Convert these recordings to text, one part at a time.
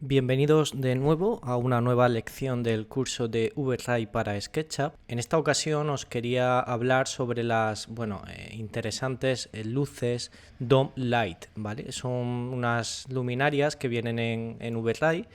Bienvenidos de nuevo a una nueva lección del curso de VRAI para SketchUp. En esta ocasión os quería hablar sobre las interesantes luces Dome Light, ¿vale? Son unas luminarias que vienen en VRAI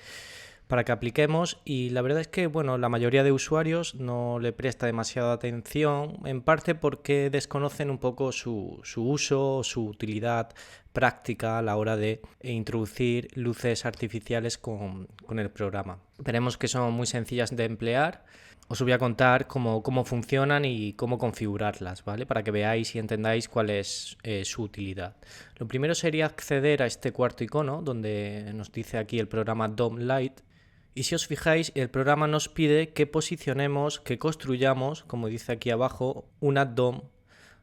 para que apliquemos, y la verdad es que la mayoría de usuarios no le presta demasiada atención, en parte porque desconocen un poco su uso, su utilidad práctica a la hora de introducir luces artificiales con el programa. Veremos que son muy sencillas de emplear. Os voy a contar cómo funcionan y cómo configurarlas, ¿vale? Para que veáis y entendáis cuál es su utilidad. Lo primero sería acceder a este cuarto icono donde nos dice aquí el programa Dome Light. Y si os fijáis, el programa nos pide que posicionemos, que construyamos, como dice aquí abajo, una DOM,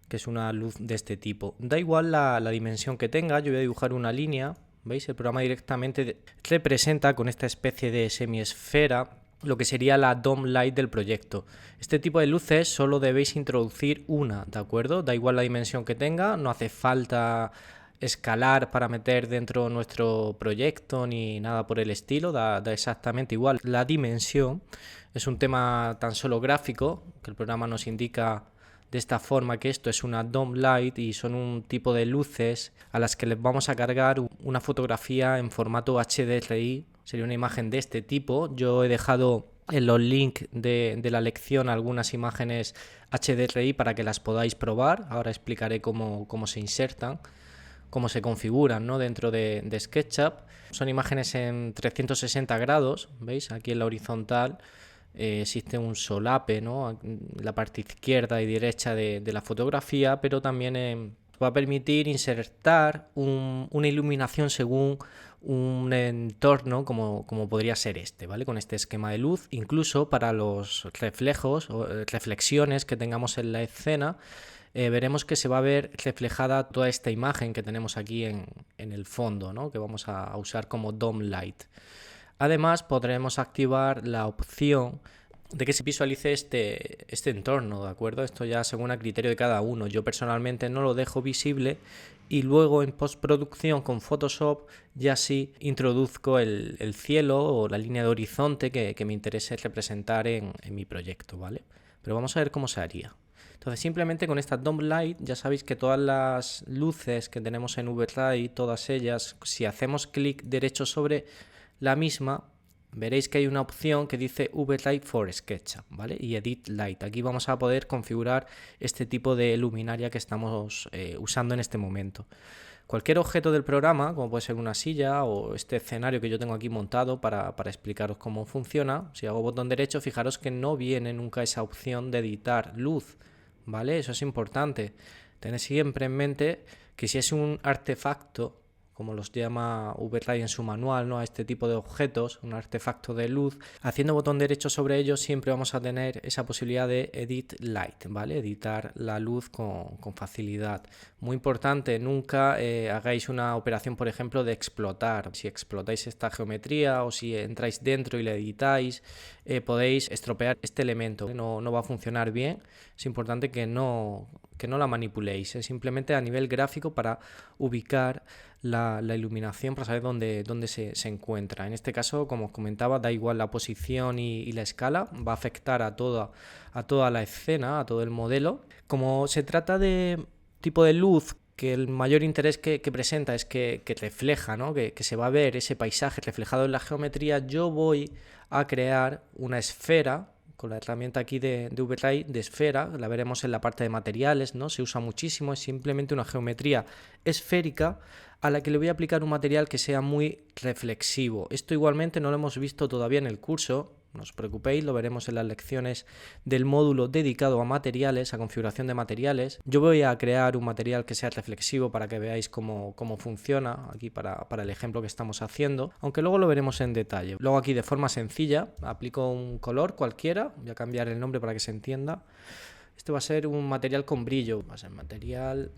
que es una luz de este tipo. Da igual la dimensión que tenga, yo voy a dibujar una línea, ¿veis? El programa directamente representa con esta especie de semiesfera lo que sería la Dome Light del proyecto. Este tipo de luces solo debéis introducir una, ¿de acuerdo? Da igual la dimensión que tenga, no hace falta escalar para meter dentro nuestro proyecto ni nada por el estilo, da exactamente igual. La dimensión es un tema tan solo gráfico, que el programa nos indica de esta forma que esto es una Dome Light y son un tipo de luces a las que les vamos a cargar una fotografía en formato HDRI. Sería una imagen de este tipo. Yo he dejado en los links de la lección algunas imágenes HDRI para que las podáis probar. Ahora explicaré cómo se insertan, cómo se configuran, ¿no?, dentro de SketchUp. Son imágenes en 360 grados, ¿veis? Aquí en la horizontal existe un solape, ¿no?, en la parte izquierda y derecha de la fotografía, pero también va a permitir insertar una iluminación según un entorno como podría ser este, ¿vale? Con este esquema de luz, incluso para los reflejos o reflexiones que tengamos en la escena. Veremos que se va a ver reflejada toda esta imagen que tenemos aquí en el fondo, ¿no?, que vamos a usar como Dome Light. Además, podremos activar la opción de que se visualice este entorno, ¿de acuerdo? Esto ya según a criterio de cada uno. Yo personalmente no lo dejo visible y luego en postproducción con Photoshop ya sí introduzco el cielo o la línea de horizonte que me interese representar en mi proyecto, ¿vale? Pero vamos a ver cómo se haría. Entonces simplemente con esta Dome Light ya sabéis que todas las luces que tenemos en VRAI, todas ellas, si hacemos clic derecho sobre la misma, veréis que hay una opción que dice VRAI for SketchUp, ¿vale? Y Edit Light. Aquí vamos a poder configurar este tipo de luminaria que estamos usando en este momento. Cualquier objeto del programa, como puede ser una silla o este escenario que yo tengo aquí montado para explicaros cómo funciona, si hago botón derecho, fijaros que no viene nunca esa opción de editar luz, ¿vale? Eso es importante. Tened siempre en mente que si es un artefacto, como los llama VRAI en su manual, ¿no?, a este tipo de objetos, un artefacto de luz, haciendo botón derecho sobre ellos siempre vamos a tener esa posibilidad de Edit Light, ¿vale? Editar la luz con facilidad. Muy importante, nunca hagáis una operación, por ejemplo, de explotar. Si explotáis esta geometría o si entráis dentro y la editáis, podéis estropear este elemento. No va a funcionar bien. Es importante que no la manipuléis, simplemente a nivel gráfico para ubicar la iluminación, para saber dónde se encuentra. En este caso, como os comentaba, da igual la posición y la escala, va a afectar a toda la escena, a todo el modelo. Como se trata de tipo de luz que el mayor interés que presenta es que refleja, ¿no?, que se va a ver ese paisaje reflejado en la geometría, yo voy a crear una esfera con la herramienta aquí de VRAI de esfera. La veremos en la parte de materiales, ¿no? Se usa muchísimo, es simplemente una geometría esférica a la que le voy a aplicar un material que sea muy reflexivo. Esto igualmente no lo hemos visto todavía en el curso, no os preocupéis, lo veremos en las lecciones del módulo dedicado a materiales, a configuración de materiales. Yo voy a crear un material que sea reflexivo para que veáis cómo funciona aquí para el ejemplo que estamos haciendo, aunque luego lo veremos en detalle. Luego aquí de forma sencilla aplico un color cualquiera, voy a cambiar el nombre para que se entienda. Este va a ser un material con brillo, va a ser material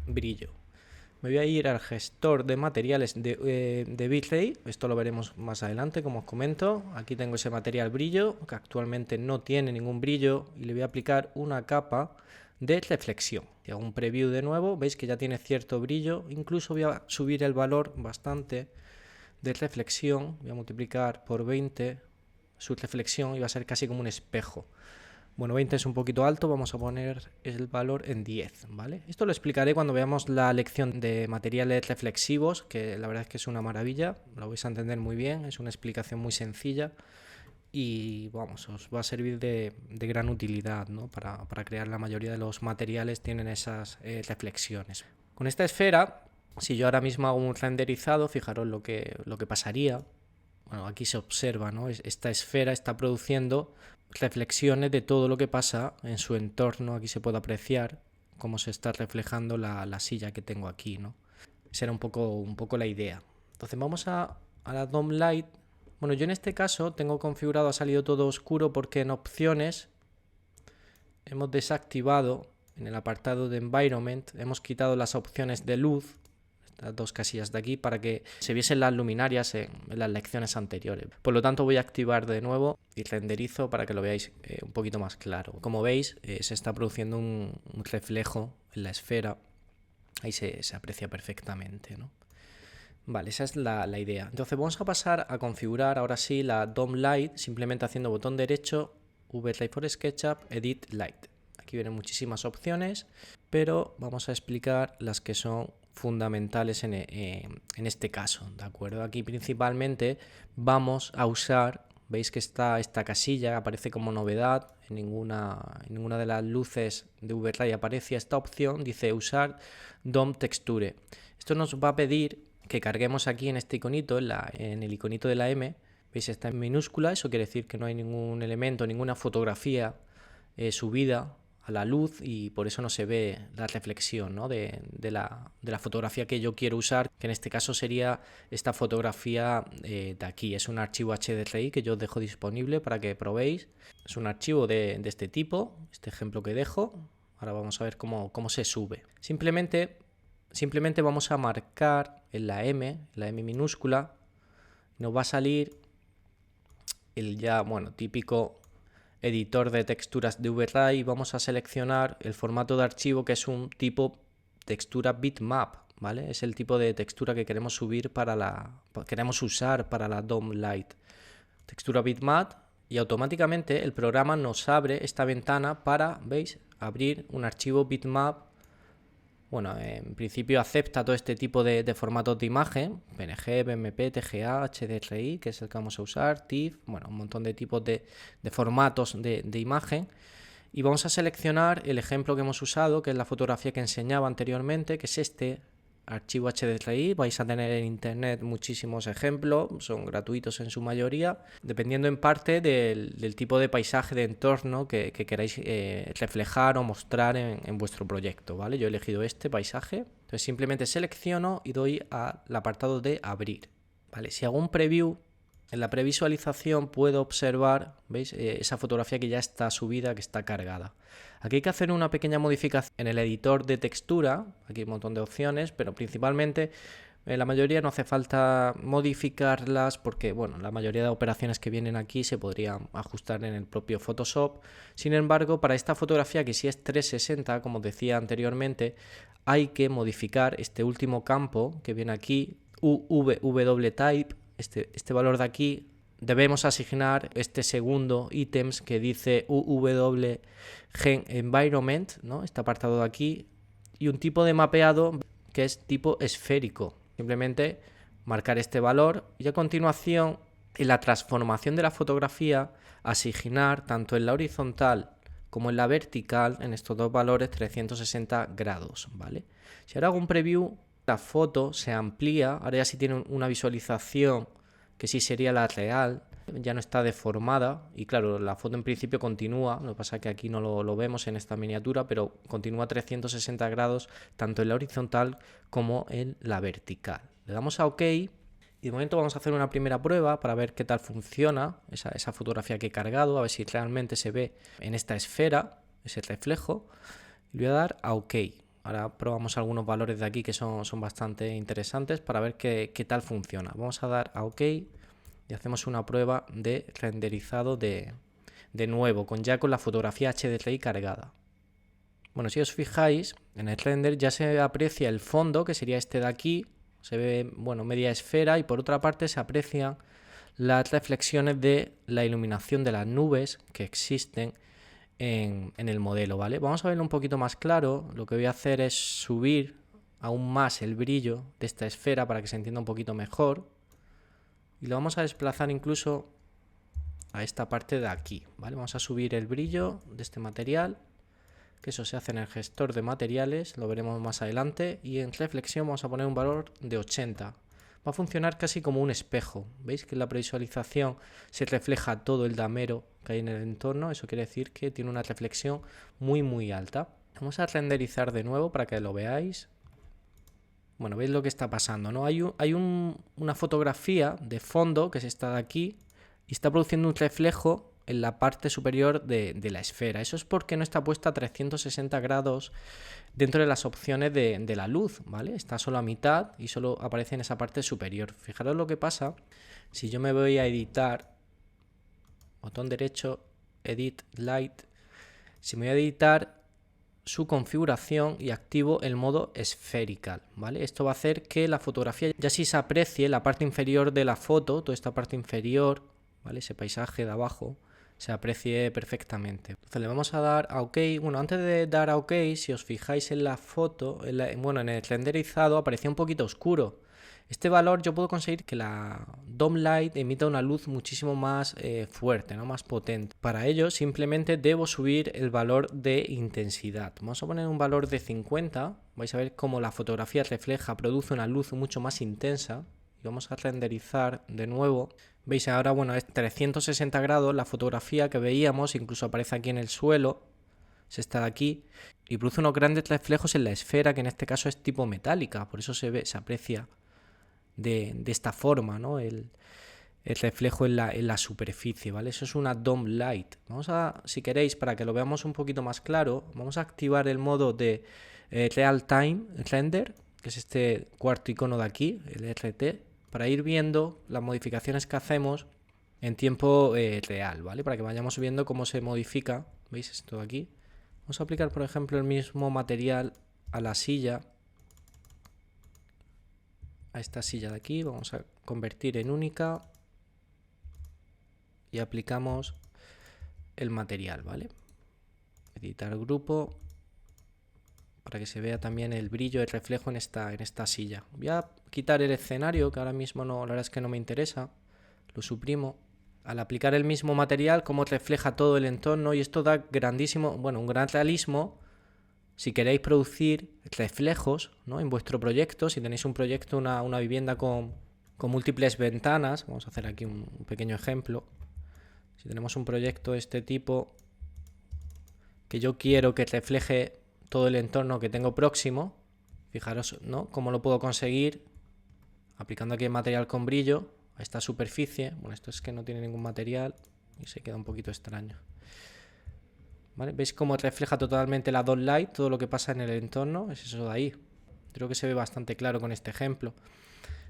brillo. Me voy a ir al gestor de materiales de VRAI, esto lo veremos más adelante, como os comento. Aquí tengo ese material brillo, que actualmente no tiene ningún brillo, y le voy a aplicar una capa de reflexión. Si hago un preview de nuevo, veis que ya tiene cierto brillo, incluso voy a subir el valor bastante de reflexión, voy a multiplicar por 20 su reflexión y va a ser casi como un espejo. Bueno, 20 es un poquito alto, vamos a poner el valor en 10, ¿vale? Esto lo explicaré cuando veamos la lección de materiales reflexivos, que la verdad es que es una maravilla, lo vais a entender muy bien, es una explicación muy sencilla y vamos, os va a servir de gran utilidad, ¿no? Para crear la mayoría de los materiales tienen esas reflexiones. Con esta esfera, si yo ahora mismo hago un renderizado, fijaros lo que pasaría. Bueno, aquí se observa, ¿no? Esta esfera está produciendo reflexiones de todo lo que pasa en su entorno. Aquí se puede apreciar cómo se está reflejando la silla que tengo aquí, ¿no? Esa era un poco la idea. Entonces vamos a la DOM Light. Bueno, yo en este caso tengo configurado, ha salido todo oscuro porque en opciones hemos desactivado, en el apartado de Environment, hemos quitado las opciones de luz, las dos casillas de aquí, para que se viesen las luminarias en las lecciones anteriores. Por lo tanto voy a activar de nuevo y renderizo para que lo veáis un poquito más claro. Como veis, se está produciendo un reflejo en la esfera, ahí se aprecia perfectamente, ¿no? Vale, esa es la idea. Entonces vamos a pasar a configurar ahora sí la DOM Light, simplemente haciendo botón derecho, VRay for SketchUp, Edit Light. Aquí vienen muchísimas opciones, pero vamos a explicar las que son fundamentales en este caso, ¿de acuerdo? Aquí principalmente vamos a usar, veis que está esta casilla, aparece como novedad, en ninguna de las luces de VRay aparece esta opción, dice usar DOM Texture. Esto nos va a pedir que carguemos aquí en este iconito, en el iconito de la M, veis está en minúscula, eso quiere decir que no hay ningún elemento, ninguna fotografía subida a la luz y por eso no se ve la reflexión, ¿no? de la fotografía que yo quiero usar, que en este caso sería esta fotografía de aquí. Es un archivo HDRI que yo os dejo disponible para que probéis. Es un archivo de este tipo, este ejemplo que dejo. Ahora vamos a ver cómo se sube. Simplemente vamos a marcar en la M minúscula, nos va a salir el ya, bueno, típico editor de texturas de VRay y vamos a seleccionar el formato de archivo que es un tipo textura bitmap, ¿vale? Es el tipo de textura que queremos subir queremos usar para la DOM Light. Textura bitmap y automáticamente el programa nos abre esta ventana para, ¿veis?, abrir un archivo bitmap. Bueno, en principio acepta todo este tipo de formatos de imagen, PNG, BMP, TGA, HDRI, que es el que vamos a usar, TIFF, bueno, un montón de tipos de formatos de imagen. Y vamos a seleccionar el ejemplo que hemos usado, que es la fotografía que enseñaba anteriormente, que es este archivo HDRI. Vais a tener en internet muchísimos ejemplos, son gratuitos en su mayoría, dependiendo en parte del tipo de paisaje de entorno que queráis reflejar o mostrar en vuestro proyecto, ¿vale? Yo he elegido este paisaje, entonces simplemente selecciono y doy al apartado de abrir, ¿vale? Si hago un preview, en la previsualización puedo observar, ¿veis? Esa fotografía que ya está subida, que está cargada. Aquí hay que hacer una pequeña modificación en el editor de textura, aquí hay un montón de opciones, pero principalmente la mayoría no hace falta modificarlas porque, bueno, la mayoría de operaciones que vienen aquí se podrían ajustar en el propio Photoshop. Sin embargo, para esta fotografía que sí es 360, como decía anteriormente, hay que modificar este último campo que viene aquí, UVWType. Este valor de aquí, debemos asignar este segundo ítems que dice UVW Gen Environment, ¿no? Este apartado de aquí, y un tipo de mapeado que es tipo esférico. Simplemente marcar este valor y a continuación en la transformación de la fotografía asignar tanto en la horizontal como en la vertical en estos dos valores 360 grados, ¿vale? Si ahora hago un preview, la foto se amplía, ahora ya sí tiene una visualización que sí sería la real, ya no está deformada y claro, la foto en principio continúa, lo que pasa es que aquí no lo vemos en esta miniatura, pero continúa 360 grados tanto en la horizontal como en la vertical. Le damos a OK y de momento vamos a hacer una primera prueba para ver qué tal funciona esa fotografía que he cargado, a ver si realmente se ve en esta esfera ese reflejo. Le voy a dar a OK. Ahora probamos algunos valores de aquí que son bastante interesantes para ver qué tal funciona. Vamos a dar a OK y hacemos una prueba de renderizado de nuevo, con la fotografía HDRI cargada. Bueno, si os fijáis, en el render ya se aprecia el fondo, que sería este de aquí, se ve, bueno, media esfera, y por otra parte se aprecian las reflexiones de la iluminación de las nubes que existen en el modelo, ¿vale? Vamos a verlo un poquito más claro. Lo que voy a hacer es subir aún más el brillo de esta esfera para que se entienda un poquito mejor, y lo vamos a desplazar incluso a esta parte de aquí, ¿vale? Vamos a subir el brillo de este material, que eso se hace en el gestor de materiales, lo veremos más adelante, y en reflexión vamos a poner un valor de 80. Va a funcionar casi como un espejo. ¿Veis que en la previsualización se refleja todo el damero que hay en el entorno? Eso quiere decir que tiene una reflexión muy alta. Vamos a renderizar de nuevo para que lo veáis. Bueno, veis lo que está pasando, ¿no? Hay una fotografía de fondo, que es esta de aquí, y está produciendo un reflejo en la parte superior de la esfera. Eso es porque no está puesta a 360 grados dentro de las opciones de la luz, ¿vale? Está solo a mitad y solo aparece en esa parte superior. Fijaros lo que pasa si yo me voy a editar, botón derecho, Edit Light, si me voy a editar su configuración y activo el modo Spherical, ¿vale? Esto va a hacer que la fotografía ya sí se aprecie la parte inferior de la foto, toda esta parte inferior, ¿vale? Ese paisaje de abajo se aprecie perfectamente. Entonces le vamos a dar a OK. Bueno, antes de dar a OK, si os fijáis en la foto, en el renderizado aparecía un poquito oscuro. Este valor yo puedo conseguir que la DOM Light emita una luz muchísimo más fuerte, ¿no? Más potente. Para ello simplemente debo subir el valor de intensidad. Vamos a poner un valor de 50. Vais a ver cómo la fotografía refleja, produce una luz mucho más intensa. Y vamos a renderizar de nuevo. Veis ahora, bueno, es 360 grados la fotografía que veíamos, incluso aparece aquí en el suelo, se está de aquí, y produce unos grandes reflejos en la esfera, que en este caso es tipo metálica, por eso se aprecia de esta forma, ¿no? El reflejo en la superficie, ¿vale? Eso es una DOM Light. Vamos a, si queréis, para que lo veamos un poquito más claro, vamos a activar el modo de Real Time Render, que es este cuarto icono de aquí, el RT, para ir viendo las modificaciones que hacemos en tiempo real, ¿vale? Para que vayamos viendo cómo se modifica. ¿Veis esto de aquí? Vamos a aplicar, por ejemplo, el mismo material a la silla, a esta silla de aquí. Vamos a convertir en única y aplicamos el material, ¿vale? Editar grupo para que se vea también el brillo, el reflejo en esta silla. Voy a quitar el escenario, que ahora mismo no, la verdad es que no me interesa. Lo suprimo. Al aplicar el mismo material, cómo refleja todo el entorno, y esto da grandísimo, bueno, un gran realismo si queréis producir reflejos, ¿no? En vuestro proyecto. Si tenéis un proyecto, una vivienda con múltiples ventanas, vamos a hacer aquí un pequeño ejemplo. Si tenemos un proyecto de este tipo, que yo quiero que refleje todo el entorno que tengo próximo, fijaros, ¿no? Cómo lo puedo conseguir aplicando aquí el material con brillo a esta superficie. Bueno, esto es que no tiene ningún material y se queda un poquito extraño, ¿vale? ¿Veis cómo refleja totalmente la DOM Light todo lo que pasa en el entorno? Es eso de ahí. Creo que se ve bastante claro con este ejemplo.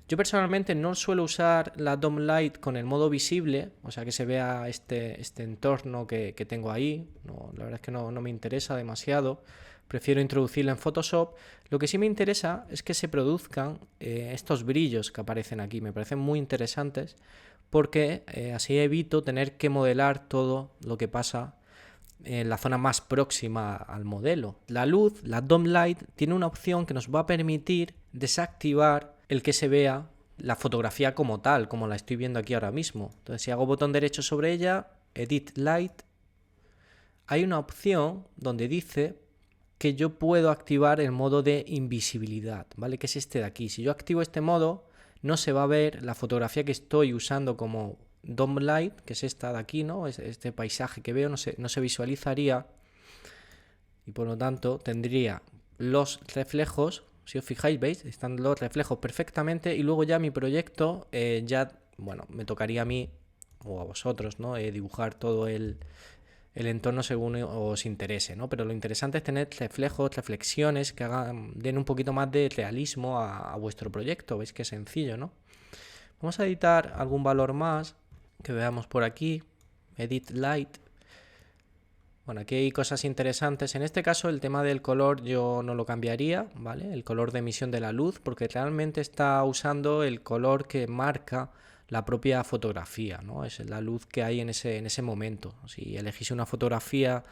Yo personalmente no suelo usar la DOM Light con el modo visible, o sea que se vea este entorno que tengo ahí. No, la verdad es que no me interesa demasiado. Prefiero introducirla en Photoshop. Lo que sí me interesa es que se produzcan estos brillos que aparecen aquí. Me parecen muy interesantes porque así evito tener que modelar todo lo que pasa en la zona más próxima al modelo. La luz, la DOM Light, tiene una opción que nos va a permitir desactivar el que se vea la fotografía como tal, como la estoy viendo aquí ahora mismo. Entonces, si hago botón derecho sobre ella, Edit Light, hay una opción donde dice que yo puedo activar el modo de invisibilidad, ¿vale? Que es este de aquí. Si yo activo este modo, no se va a ver la fotografía que estoy usando como DOM Light, que es esta de aquí, ¿no? Este paisaje que veo no se visualizaría, y por lo tanto tendría los reflejos. Si os fijáis, veis, están los reflejos perfectamente, y luego ya mi proyecto bueno, me tocaría a mí o a vosotros, ¿no? Dibujar todo el entorno según os interese, ¿no? Pero lo interesante es tener reflejos, reflexiones que den un poquito más de realismo a vuestro proyecto. Veis que sencillo, ¿no? Vamos a editar algún valor más que veamos por aquí. Edit Light. Bueno, aquí hay cosas interesantes. En este caso, el tema del color yo no lo cambiaría, ¿vale? El color de emisión de la luz, porque realmente está usando el color que marca la propia fotografía, ¿no? Es la luz que hay en ese momento. Si elegís una fotografía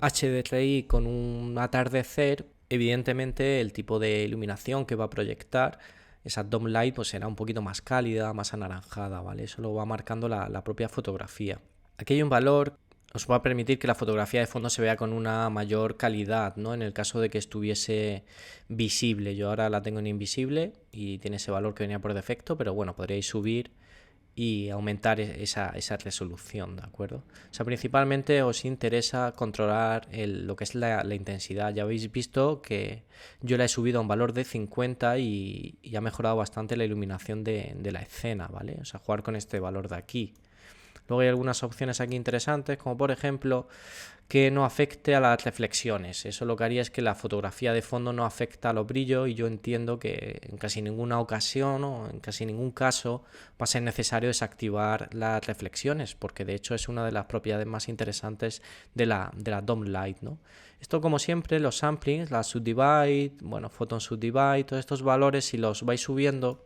HDRI con un atardecer, evidentemente el tipo de iluminación que va a proyectar esa dome light pues será un poquito más cálida, más anaranjada, ¿vale? Eso lo va marcando la propia fotografía. Aquí hay un valor os va a permitir que la fotografía de fondo se vea con una mayor calidad, ¿no? En el caso de que estuviese visible. Yo ahora la tengo en invisible y tiene ese valor que venía por defecto, pero bueno, podríais subir y aumentar esa resolución, ¿de acuerdo? O sea, principalmente os interesa controlar lo que es la intensidad. Ya habéis visto que yo la he subido a un valor de 50 y ha mejorado bastante la iluminación de la escena, ¿vale? O sea, jugar con este valor de aquí. Luego hay algunas opciones aquí interesantes, como por ejemplo que no afecte a las reflexiones. Eso lo que haría es que la fotografía de fondo no afecta a los brillos y yo entiendo que en casi ninguna ocasión o en casi ningún caso va a ser necesario desactivar las reflexiones, porque de hecho es una de las propiedades más interesantes de la dome light, ¿no? Esto, como siempre, los samplings, la subdivide, bueno, photon subdivide, todos estos valores, si los vais subiendo,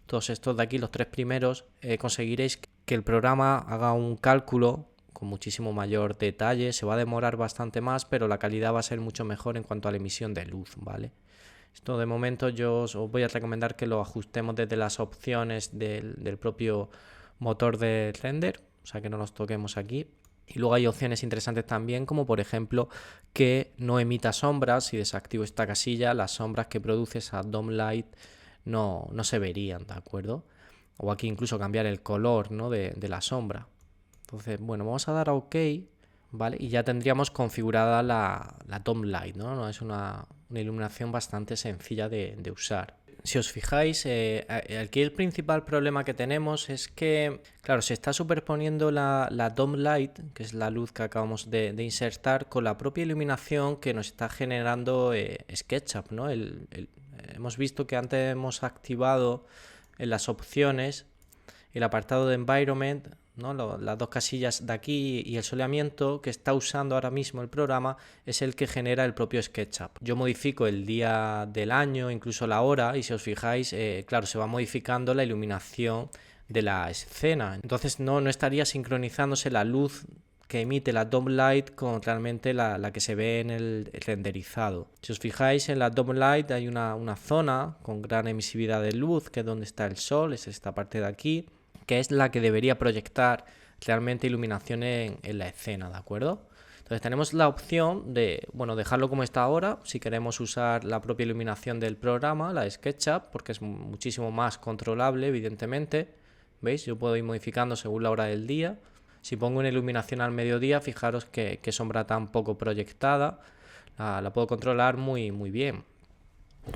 todos estos de aquí, los tres primeros, conseguiréis que el programa haga un cálculo con muchísimo mayor detalle, se va a demorar bastante más, pero la calidad va a ser mucho mejor en cuanto a la emisión de luz, ¿vale? Esto de momento yo os voy a recomendar que lo ajustemos desde las opciones del propio motor de render, o sea que no los toquemos aquí. Y luego hay opciones interesantes también, como por ejemplo que no emita sombras. Si desactivo esta casilla, las sombras que produce esa dome light no se verían, ¿de acuerdo? O aquí incluso cambiar el color, ¿no? de la sombra. Entonces, bueno, vamos a dar a OK, ¿vale? Y ya tendríamos configurada la dome light, ¿no? Es una iluminación bastante sencilla de usar. Si os fijáis, aquí el principal problema que tenemos es que, claro, se está superponiendo la dome light, que es la luz que acabamos de insertar, con la propia iluminación que nos está generando SketchUp, ¿no? Hemos visto que antes hemos activado en las opciones el apartado de Environment, ¿no? Las dos casillas de aquí y el soleamiento que está usando ahora mismo el programa es el que genera el propio SketchUp. Yo modifico el día del año, incluso la hora, y si os fijáis, claro, se va modificando la iluminación de la escena. Entonces no estaría sincronizándose la luz que emite la dome light con realmente la que se ve en el renderizado. Si os fijáis, en la dome light hay una zona con gran emisividad de luz, que es donde está el sol, es esta parte de aquí, que es la que debería proyectar realmente iluminación en la escena, ¿de acuerdo? Entonces tenemos la opción de, bueno, dejarlo como está ahora, si queremos usar la propia iluminación del programa, la de SketchUp, porque es muchísimo más controlable, evidentemente. ¿Veis? Yo puedo ir modificando según la hora del día. Si pongo una iluminación al mediodía, fijaros que sombra tan poco proyectada, la puedo controlar muy bien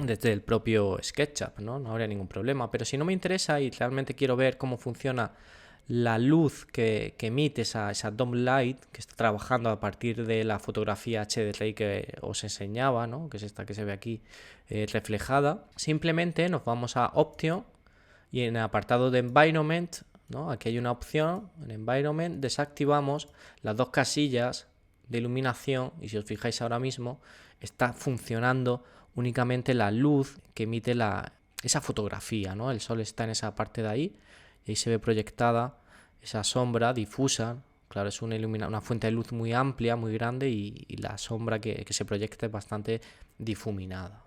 desde el propio SketchUp, ¿no? No habría ningún problema. Pero si no me interesa y realmente quiero ver cómo funciona la luz que emite esa dome light, que está trabajando a partir de la fotografía HDRI que os enseñaba, ¿no? Que es esta que se ve aquí reflejada, simplemente nos vamos a Option y en el apartado de Environment, ¿no? Aquí hay una opción, en Environment desactivamos las dos casillas de iluminación y si os fijáis ahora mismo está funcionando únicamente la luz que emite esa fotografía, ¿no? El sol está en esa parte de ahí y ahí se ve proyectada esa sombra difusa. Claro, es una fuente de luz muy amplia, muy grande y la sombra que se proyecta es bastante difuminada.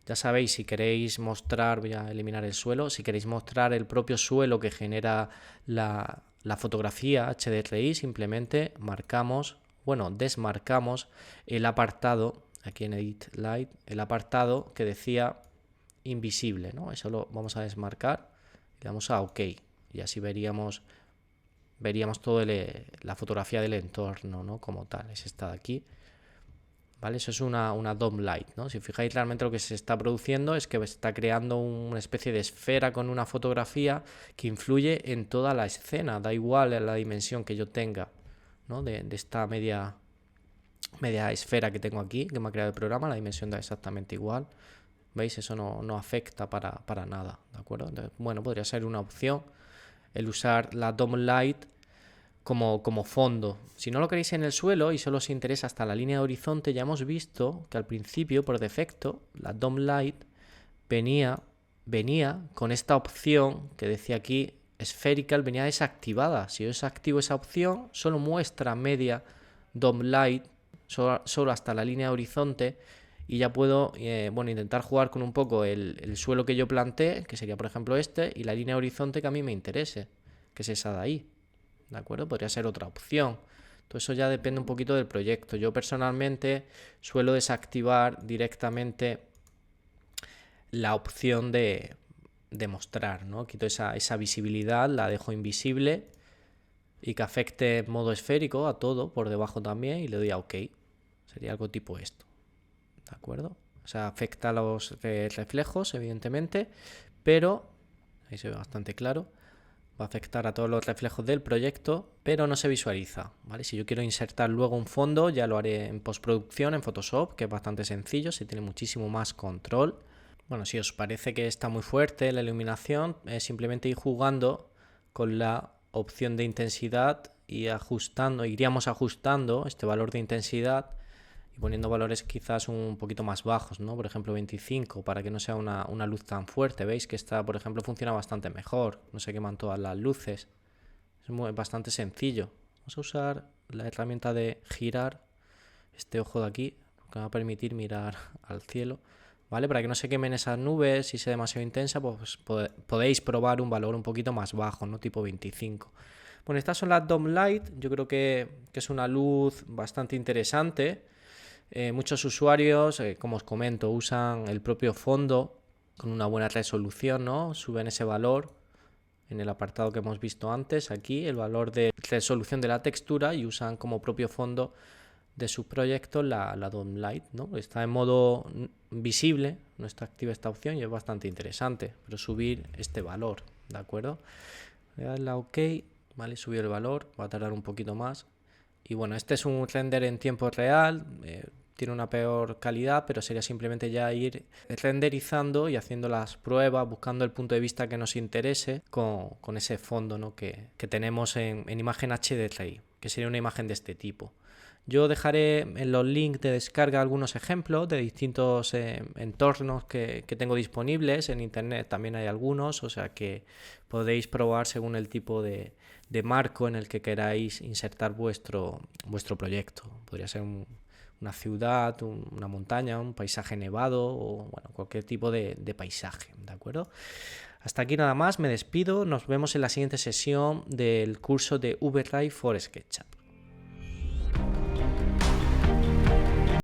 Ya sabéis, si queréis mostrar, voy a eliminar el suelo, si queréis mostrar el propio suelo que genera la fotografía HDRI, simplemente desmarcamos el apartado, aquí en Edit Light, el apartado que decía invisible, ¿no? Eso lo vamos a desmarcar y le damos a OK y así veríamos toda la fotografía del entorno, ¿no? Como tal, es esta de aquí. ¿Vale? Eso es una dome light, ¿no? Si os fijáis, realmente lo que se está produciendo es que se está creando una especie de esfera con una fotografía que influye en toda la escena, da igual la dimensión que yo tenga, ¿no? de esta media esfera que tengo aquí, que me ha creado el programa, la dimensión da exactamente igual. ¿Veis? Eso no afecta para nada, ¿de acuerdo? Entonces, bueno, podría ser una opción el usar la dome light como fondo. Si no lo queréis en el suelo y solo os interesa hasta la línea de horizonte, ya hemos visto que al principio, por defecto, la DOM Light venía con esta opción que decía aquí, Spherical, venía desactivada. Si yo desactivo esa opción, solo muestra media DOM Light, solo hasta la línea de horizonte, y ya puedo intentar jugar con un poco el suelo que yo planteé, que sería por ejemplo este, y la línea de horizonte que a mí me interese, que es esa de ahí. ¿De acuerdo? Podría ser otra opción. Todo eso ya depende un poquito del proyecto. Yo personalmente suelo desactivar directamente la opción de mostrar, ¿no? Quito esa visibilidad, la dejo invisible y que afecte en modo esférico a todo por debajo también y le doy a OK. Sería algo tipo esto. ¿De acuerdo? O sea, afecta a los reflejos, evidentemente, pero ahí se ve bastante claro. Va a afectar a todos los reflejos del proyecto, pero no se visualiza, ¿vale? Si yo quiero insertar luego un fondo, ya lo haré en postproducción, en Photoshop, que es bastante sencillo, se tiene muchísimo más control. Bueno, si os parece que está muy fuerte la iluminación, es simplemente ir jugando con la opción de intensidad y iríamos ajustando este valor de intensidad y poniendo valores quizás un poquito más bajos, ¿no? Por ejemplo 25, para que no sea una luz tan fuerte. Veis que esta, por ejemplo, funciona bastante mejor, no se queman todas las luces. Es bastante sencillo. Vamos a usar la herramienta de girar este ojo de aquí, que me va a permitir mirar al cielo, ¿vale? Para que no se quemen esas nubes, si sea demasiado intensa, pues podéis probar un valor un poquito más bajo, ¿no? Tipo 25. Bueno, estas son las DOM Light, yo creo que es una luz bastante interesante. Muchos usuarios, como os comento, usan el propio fondo con una buena resolución, ¿no? Suben ese valor en el apartado que hemos visto antes, aquí, el valor de resolución de la textura, y usan como propio fondo de su proyecto la DOM Light, ¿no? Está en modo visible, no está activa esta opción y es bastante interesante, pero subir este valor, ¿de acuerdo? Le doy a OK, ¿vale? Subió el valor, va a tardar un poquito más. Y bueno, este es un render en tiempo real, tiene una peor calidad, pero sería simplemente ya ir renderizando y haciendo las pruebas, buscando el punto de vista que nos interese con ese fondo, ¿no? que tenemos en imagen HDRI, que sería una imagen de este tipo. Yo dejaré en los links de descarga algunos ejemplos de distintos entornos que tengo disponibles. En internet también hay algunos, o sea que podéis probar según el tipo de marco en el que queráis insertar vuestro proyecto. Podría ser una ciudad, una montaña, un paisaje nevado o bueno, cualquier tipo de paisaje, ¿de acuerdo? Hasta aquí nada más, me despido, nos vemos en la siguiente sesión del curso de VRay for SketchUp.